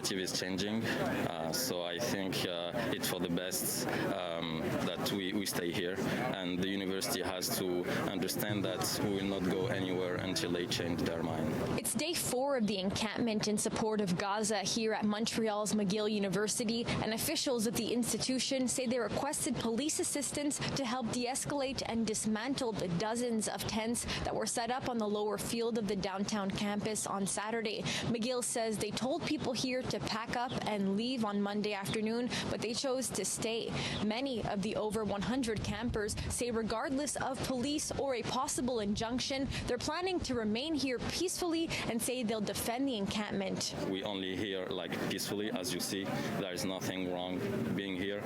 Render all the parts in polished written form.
narrative is changing, so I think it's for the best that we stay here, and the university has to understand that we will not go anywhere until they change their mind. It's day 4 of the encampment in support of Gaza here at Montreal's McGill University, and officials at the institution say they requested police assistance to help de-escalate and dismantle the dozens of tents that were set up on the lower field of the downtown campus on Saturday. McGill says they told people here to pack up and leave on Monday afternoon, but they chose to stay. Many of the over 100 campers say regardless of police or a possible injunction, they're planning to remain here peacefully and say they'll defend the encampment. We only here like peacefully, as you see. There is nothing wrong being here.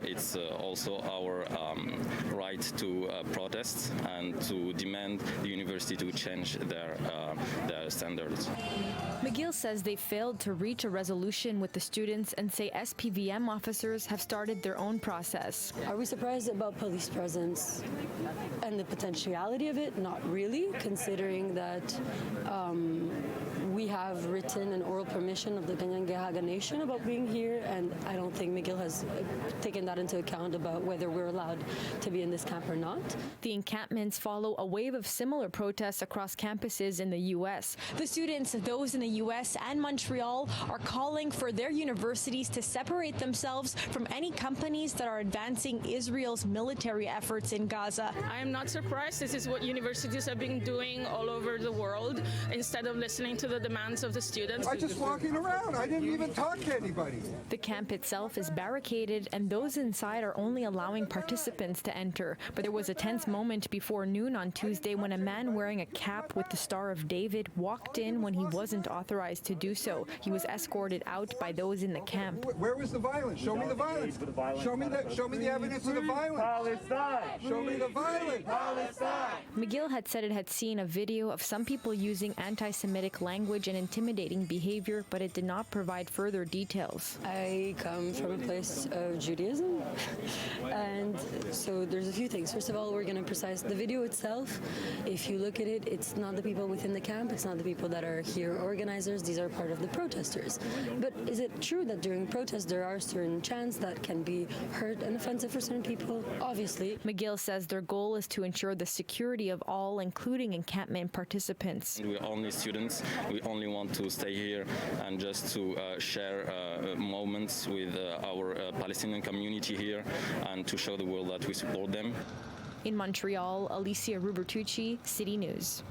It's also our right to protest and to demand the university to change their standards. McGill says they failed to reach a resolution with the students and say SPVM officers have started their own process. Are we surprised about police presence and the potentiality of it? Not really, considering that we have written an oral permission of the Kanien'kehá:ka Nation about being here, and I don't think McGill has taken that into account about whether we're allowed to be in this camp or not. The encampments follow a wave of similar protests across campuses in the U.S. The students, those in the U.S. and Montreal, are calling for their universities to separate themselves from any companies that are advancing Israel's military efforts in Gaza. I am not surprised. This is what universities have been doing all over the world instead of listening to the demands of the students. I'm just walking around. I didn't even talk to anybody. The camp itself is barricaded, and those inside are only allowing participants to enter. But there was a tense moment before noon on Tuesday when a man wearing a cap with the Star of David walked in when he wasn't authorized to do so. He was escorted out by those in the camp. Where was the violence? Show me the violence. Show me the evidence of the violence. Palestine. Show me the violence. Palestine. McGill had said it had seen a video of some people using anti-Semitic language and intimidating behavior, but it did not provide further details. I come from a place of Judaism, and so there's a few things. First of all, we're going to precise the video itself. If you look at it, it's not the people within the camp, it's not the people that are here organizers, these are part of the protesters. But is it true that during protests there are certain chants that can be hurt and offensive for certain people? Obviously. McGill says their goal is to ensure the security of all, including encampment participants. We're only students. We only want to stay here and just to share moments with our Palestinian community here and to show the world that we support them. In Montreal, Alyssia Rubertucci, City News.